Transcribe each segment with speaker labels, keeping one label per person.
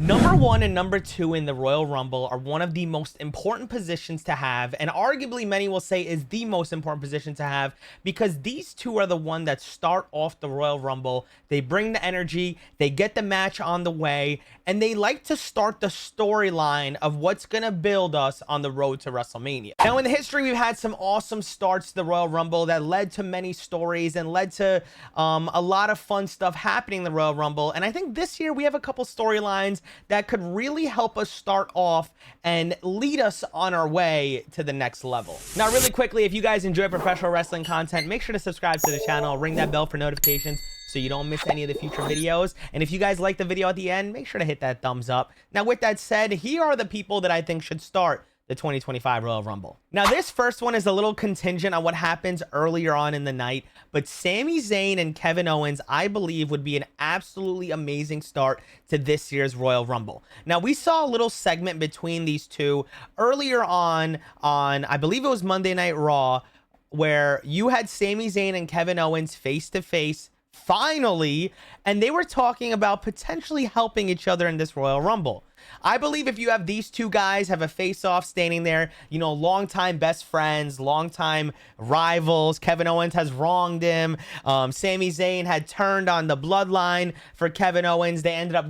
Speaker 1: Number one and number two in the Royal Rumble are one of the most important positions to have, and arguably many will say is the most important position to have, because these two are the one that start off the Royal Rumble. They bring the energy, they get the match on the way, and they like to start the storyline of what's gonna build us on the road to WrestleMania. Now, in the history, we've had some awesome starts to the Royal Rumble that led to many stories and led to a lot of fun stuff happening in the Royal Rumble. And I think this year we have a couple storylines that could really help us start off and lead us on our way to the next level. Now, really quickly, if you guys enjoy professional wrestling content, make sure to subscribe to the channel, ring that bell for notifications so you don't miss any of the future videos. And if you guys like the video at the end, make sure to hit that thumbs up. Now, with that said, here are the people that I think should start the 2025 Royal Rumble. Now, this first one is a little contingent on what happens earlier on in the night, but Sami Zayn and Kevin Owens, I believe, would be an absolutely amazing start to this year's Royal Rumble. Now, we saw a little segment between these two earlier on I believe it was Monday Night Raw, where you had Sami Zayn and Kevin Owens face to face finally, and they were talking about potentially helping each other in this Royal Rumble. I believe if you have these two guys have a face-off standing there, you know, longtime best friends, longtime rivals. Kevin Owens has wronged him. Sami Zayn had turned on the Bloodline for Kevin Owens. They ended up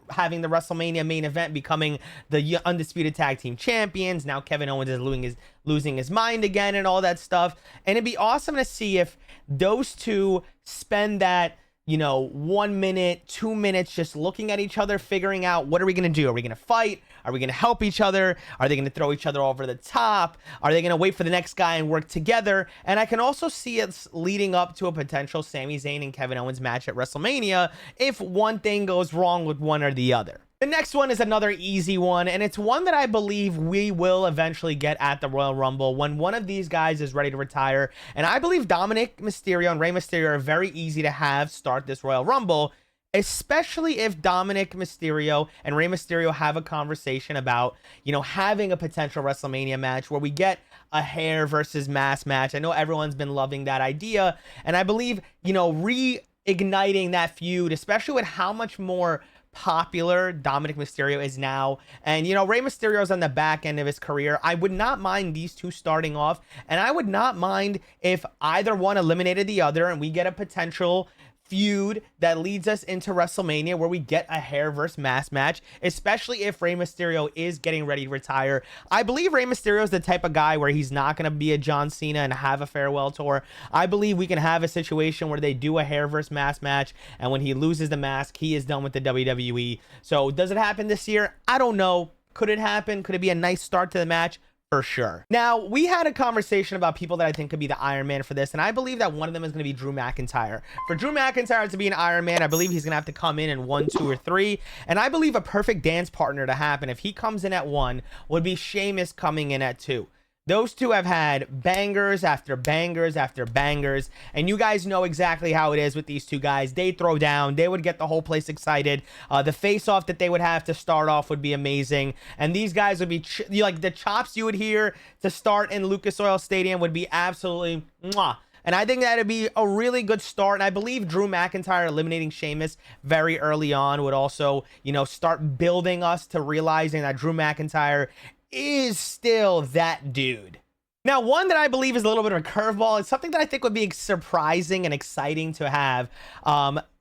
Speaker 1: having the WrestleMania main event, becoming the undisputed tag team champions. Now Kevin Owens is losing his mind again and all that stuff. And it'd be awesome to see if those two spend that, you know, 1 minute, 2 minutes just looking at each other, figuring out what are we going to do? Are we going to fight? Are we going to help each other? Are they going to throw each other over the top? Are they going to wait for the next guy and work together? And I can also see it leading up to a potential Sami Zayn and Kevin Owens match at WrestleMania if one thing goes wrong with one or the other. The next one is another easy one, and it's one that I believe we will eventually get at the Royal Rumble when one of these guys is ready to retire. And I believe Dominic Mysterio and Rey Mysterio are very easy to have start this Royal Rumble, especially if Dominic Mysterio and Rey Mysterio have a conversation about, you know, having a potential WrestleMania match where we get a hair versus mask match. I know everyone's been loving that idea, and I believe, you know, reigniting that feud, especially with how much more popular Dominic Mysterio is now, and you know, Rey Mysterio's on the back end of his career. I would not mind these two starting off, and I would not mind if either one eliminated the other and we get a potential feud that leads us into WrestleMania where we get a hair versus mask match, especially if Rey Mysterio is getting ready to retire. I believe Rey Mysterio is the type of guy where he's not going to be a John Cena and have a farewell tour. I believe we can have a situation where they do a hair versus mask match, and when he loses the mask, he is done with the WWE. So does it happen this year? I don't know. Could it happen? Could it be a nice start to the match? For sure. Now, we had a conversation about people that I think could be the Iron Man for this, and I believe that one of them is going to be Drew McIntyre. For Drew McIntyre to be an Iron Man, I believe he's going to have to come in 1, 2, or 3, and I believe a perfect dance partner to happen if he comes in at 1 would be Sheamus coming in at 2. Those two have had bangers after bangers after bangers, and you guys know exactly how it is with these two guys. They throw down, they would get the whole place excited. The face-off that they would have to start off would be amazing, and these guys would be like the chops you would hear to start in Lucas Oil Stadium would be absolutely mwah. And I think that'd be a really good start. And I believe Drew McIntyre eliminating Sheamus very early on would also, you know, start building us to realizing that Drew McIntyre is still that dude. Now, one that I believe is a little bit of a curveball, it's something that I think would be surprising and exciting to have.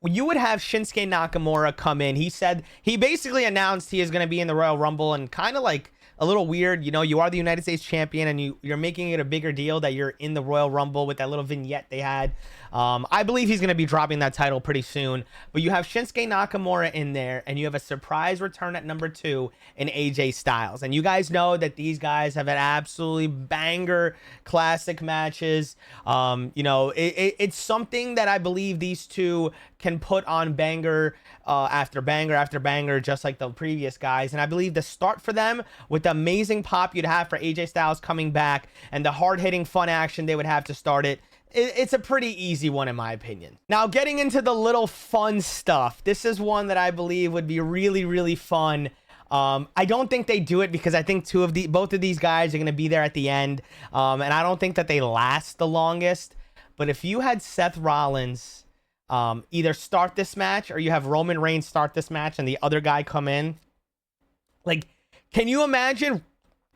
Speaker 1: You would have Shinsuke Nakamura come in. He basically announced he is going to be in the Royal Rumble, and kind of like a little weird, you know, you are the United States champion and you're making it a bigger deal that you're in the Royal Rumble with that little vignette they had. I believe he's going to be dropping that title pretty soon, but you have Shinsuke Nakamura in there, and you have a surprise return at number 2 in AJ Styles. And you guys know that these guys have had absolutely banger classic matches. You know, it's something that I believe these two can put on banger after banger after banger, just like the previous guys. And I believe the start for them with the amazing pop you'd have for AJ Styles coming back and the hard-hitting fun action they would have to start it, it's a pretty easy one in my opinion. Now, getting into the little fun stuff, this is one that I believe would be really, really fun. I don't think they do it because I think both of these guys are going to be there at the end, and I don't think that they last the longest. But if you had Seth Rollins either start this match, or you have Roman Reigns start this match and the other guy come in, Like, can you imagine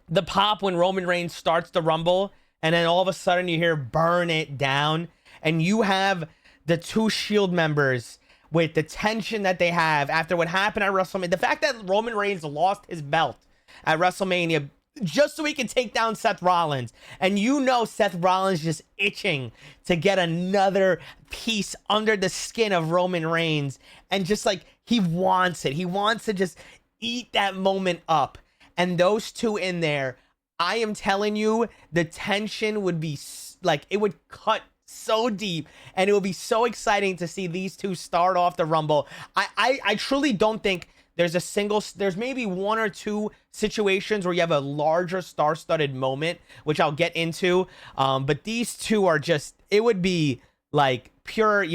Speaker 1: the pop when Roman Reigns starts the Rumble and then all of a sudden you hear burn it down and you have the two Shield members with the tension that they have after what happened at WrestleMania. The fact that Roman Reigns lost his belt at WrestleMania just so he can take down Seth Rollins. And you know Seth Rollins just itching to get another piece under the skin of Roman Reigns. And just like, he wants it. He wants to just eat that moment up. And those two in there, I am telling you, the tension would be like, it would cut so deep, and it would be so exciting to see these two start off the Rumble. I truly don't think there's maybe one or two situations where you have a larger star-studded moment, which I'll get into. But these two are just, it would be like pure,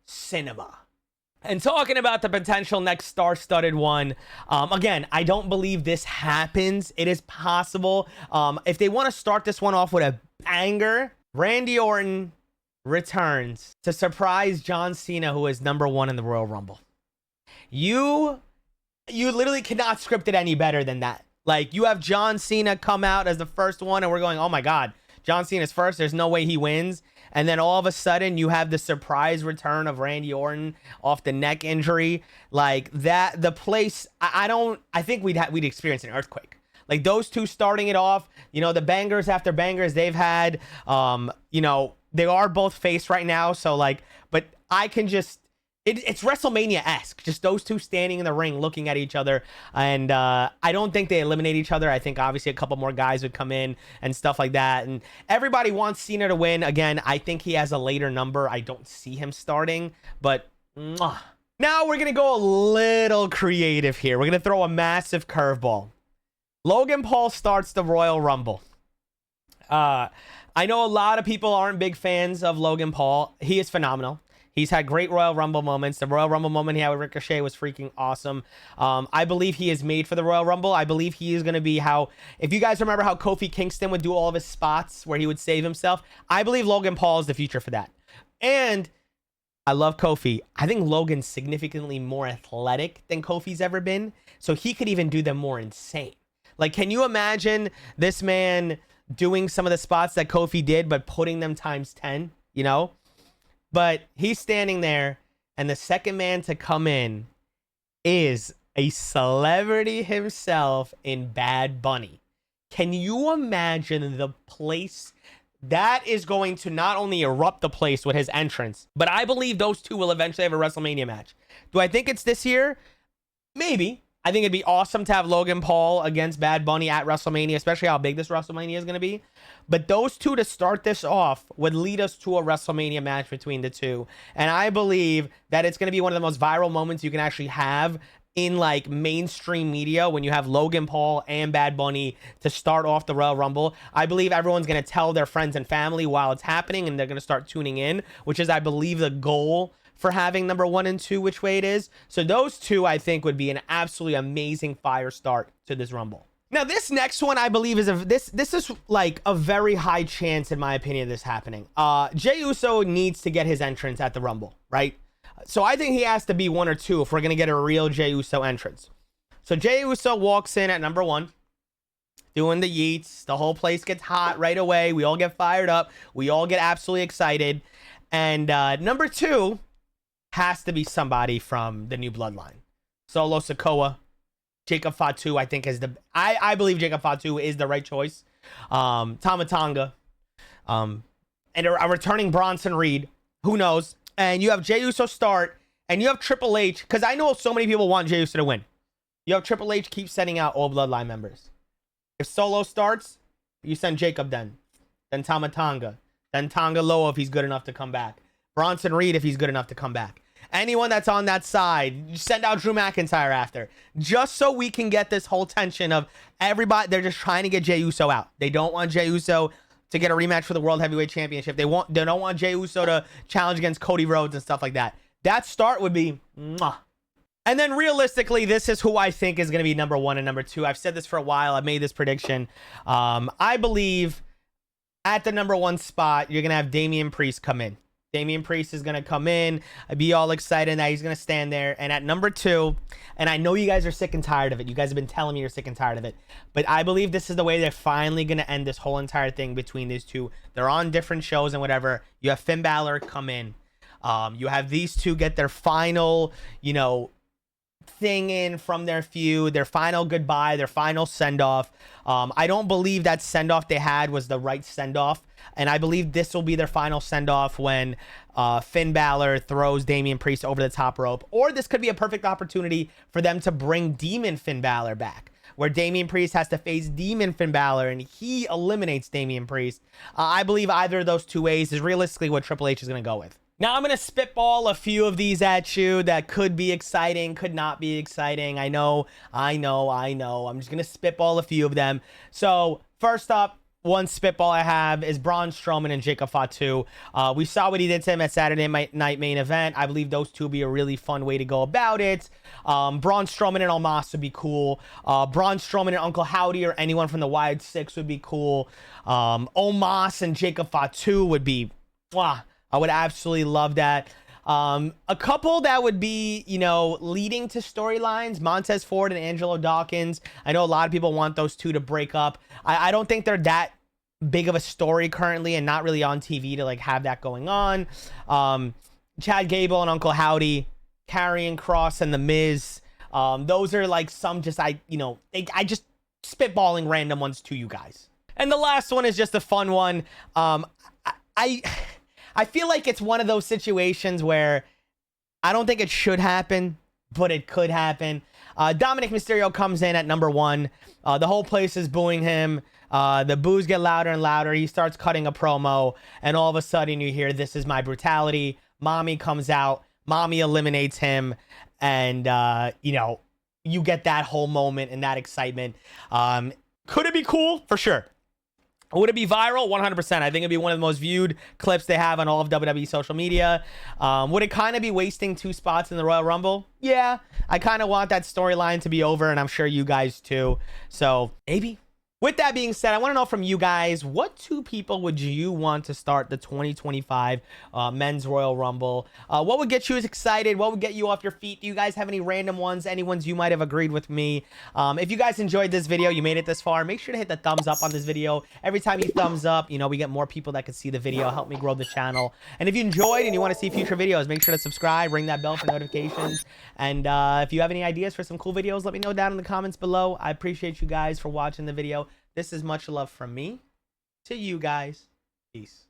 Speaker 1: cinema. And talking about the potential next star-studded one, again, I don't believe this happens. It is possible. If they want to start this one off with a banger, Randy Orton returns to surprise John Cena, who is #1 in the Royal Rumble. You literally cannot script it any better than that. Like, you have John Cena come out as the first one, and we're going, oh my God, John Cena's first. There's no way he wins. And then all of a sudden, you have the surprise return of Randy Orton off the neck injury. Like that, the place, I think we'd experience an earthquake. Like those two starting it off, the bangers after bangers they've had, they are both face right now. So like, but I can just, it's WrestleMania-esque. Just those two standing in the ring looking at each other. And I don't think they eliminate each other. I think obviously a couple more guys would come in and stuff like that. And everybody wants Cena to win. Again, I think he has a later number. I don't see him starting. But now we're going to go a little creative here. We're going to throw a massive curveball. Logan Paul starts the Royal Rumble. I know a lot of people aren't big fans of Logan Paul. He is phenomenal. He's had great Royal Rumble moments. The Royal Rumble moment he had with Ricochet was freaking awesome. I believe he is made for the Royal Rumble. I believe he is going to be if you guys remember how Kofi Kingston would do all of his spots where he would save himself, I believe Logan Paul is the future for that. And I love Kofi. I think Logan's significantly more athletic than Kofi's ever been. So he could even do them more insane. Like, can you imagine this man doing some of the spots that Kofi did, but putting them times 10, But he's standing there, and the second man to come in is a celebrity himself in Bad Bunny. Can you imagine the place that is going to not only erupt the place with his entrance, but I believe those two will eventually have a WrestleMania match. Do I think it's this year? Maybe. I think it'd be awesome to have Logan Paul against Bad Bunny at WrestleMania, especially how big this WrestleMania is going to be. But those two to start this off would lead us to a WrestleMania match between the two. And I believe that it's going to be one of the most viral moments you can actually have in like mainstream media when you have Logan Paul and Bad Bunny to start off the Royal Rumble. I believe everyone's going to tell their friends and family while it's happening, and they're going to start tuning in, which is, I believe, the goal for having #1 and 2, which way it is. So those two, I think, would be an absolutely amazing fire start to this Rumble. Now, this next one, I believe, is this is like a very high chance, in my opinion, of this happening. Jey Uso needs to get his entrance at the Rumble, right? So I think he has to be 1 or 2 if we're going to get a real Jey Uso entrance. So Jey Uso walks in at #1, doing the yeets. The whole place gets hot right away. We all get fired up. We all get absolutely excited. And #2 has to be somebody from the new Bloodline. Solo Sikoa, Jacob Fatu, I think is I believe Jacob Fatu is the right choice. Tama Tonga, and a returning Bronson Reed. Who knows? And you have Jey Uso start, and you have Triple H, because I know so many people want Jey Uso to win. You have Triple H keep sending out all Bloodline members. If Solo starts, you send Jacob then Tama Tonga, then Tonga Loa if he's good enough to come back. Bronson Reed if he's good enough to come back. Anyone that's on that side, you send out Drew McIntyre after. Just so we can get this whole tension of everybody. They're just trying to get Jey Uso out. They don't want Jey Uso to get a rematch for the World Heavyweight Championship. They don't want Jey Uso to challenge against Cody Rhodes and stuff like that. That start would be mwah. And then realistically, this is who I think is going to be #1 and #2. I've said this for a while. I've made this prediction. I believe at the #1 spot, you're going to have Damien Priest come in. Damian Priest is going to come in. I'd be all excited that he's going to stand there. And at number 2, and I know you guys are sick and tired of it. You guys have been telling me you're sick and tired of it. But I believe this is the way they're finally going to end this whole entire thing between these two. They're on different shows and whatever. You have Finn Balor come in. You have these two get their final, you know, thing in from their feud, their final goodbye, their final send-off. I don't believe that send-off they had was the right send-off, and I believe this will be their final send-off when Finn Balor throws Damien Priest over the top rope. Or this could be a perfect opportunity for them to bring Demon Finn Balor back, where Damien Priest has to face Demon Finn Balor and he eliminates Damien Priest. I believe either of those two ways is realistically what Triple H is going to go with. Now, I'm going to spitball a few of these at you that could be exciting, could not be exciting. I know. I'm just going to spitball a few of them. So, first up, one spitball I have is Braun Strowman and Jacob Fatu. We saw what he did to him at Saturday Night Main Event. I believe those two would be a really fun way to go about it. Braun Strowman and Omos would be cool. Braun Strowman and Uncle Howdy or anyone from the Wild Six would be cool. Omos and Jacob Fatu would be... Mwah. I would absolutely love that. A couple that would be, you know, leading to storylines, Montez Ford and Angelo Dawkins. I know a lot of people want those two to break up. I don't think they're that big of a story currently and not really on TV to like have that going on. Chad Gable and Uncle Howdy, Karrion Kross and The Miz. Those are like some just, I just spitballing random ones to you guys. And the last one is just a fun one. I feel like it's one of those situations where I don't think it should happen, but it could happen. Dominic Mysterio comes in at number 1. The whole place is booing him. The boos get louder and louder. He starts cutting a promo, and all of a sudden you hear, "This is my brutality." Mommy comes out. Mommy eliminates him, and, you get that whole moment and that excitement. Could it be cool? For sure. Would it be viral? 100%. I think it'd be one of the most viewed clips they have on all of WWE social media. Would it kind of be wasting 2 spots in the Royal Rumble? Yeah. I kind of want that storyline to be over, and I'm sure you guys too. So, maybe. With that being said, I want to know from you guys, what 2 people would you want to start the 2025 Men's Royal Rumble? What would get you excited? What would get you off your feet? Do you guys have any random ones? Any ones you might have agreed with me? If you guys enjoyed this video, you made it this far, make sure to hit the thumbs up on this video. Every time you thumbs up, we get more people that can see the video, help me grow the channel. And if you enjoyed and you want to see future videos, make sure to subscribe, ring that bell for notifications. And if you have any ideas for some cool videos, let me know down in the comments below. I appreciate you guys for watching the video. This is much love from me to you guys. Peace.